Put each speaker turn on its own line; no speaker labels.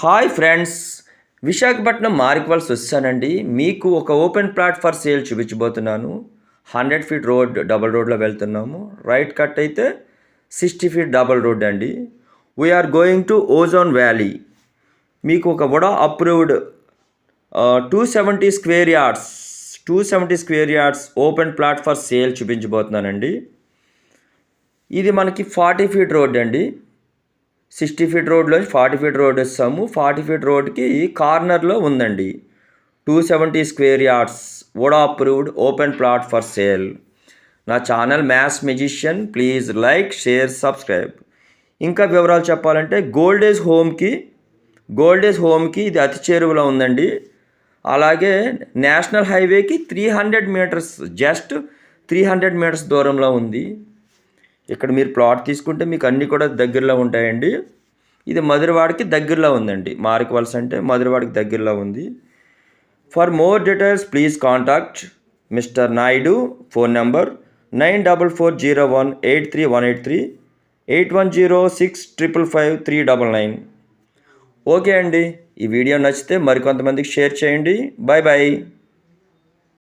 Hi friends, Visakhapatnam మారిక్వల్స్ వచ్చానండి. మీకు ఒక ఓపెన్ ప్లాట్ ఫర్ సేల్ చూపించబోతున్నాను. 100 ఫీట్ రోడ్, డబుల్ రోడ్లో వెళ్తున్నాము. రైట్ కట్ అయితే 60 ఫీట్ డబుల్ రోడ్ అండి. We are going to Ozone Valley. మీకు ఒక VUDA approved 270 square yards open plot for sale చూపించబోతున్నానండి. ఇది మనకి 40 ఫీట్ రోడ్ అండి. 60 ఫీట్ రోడ్లో 40 ఫీట్ రోడ్ ఇస్తాము. 40 ఫీట్ రోడ్కి కార్నర్లో ఉందండి. 270 square yards VUDA approved open plot for sale. నా channel maths magician. Please like, share, subscribe. ఇంకా వివరాలు చెప్పాలంటే గోల్డేజ్ హోమ్కి ఇది అతి చేరువలో ఉందండి. అలాగే నేషనల్ హైవేకి 300 మీటర్స్, జస్ట్ 300 మీటర్స్ దూరంలో ఉంది. ఇక్కడ మీరు ప్లాట్ తీసుకుంటే మీకు అన్నీ కూడా దగ్గరలో ఉంటాయండి. ఇది మధురవాడకి దగ్గరలో ఉందండి. మారిక్వల్స్ అంటే మధురవాడకి దగ్గరలో ఉంది. For more details please contact mister Naidu. Phone number 9440183183, 8106555399. Okay అండి, ఈ వీడియో నచ్చితే మరికొంతమందికి షేర్ చేయండి. Bye bye.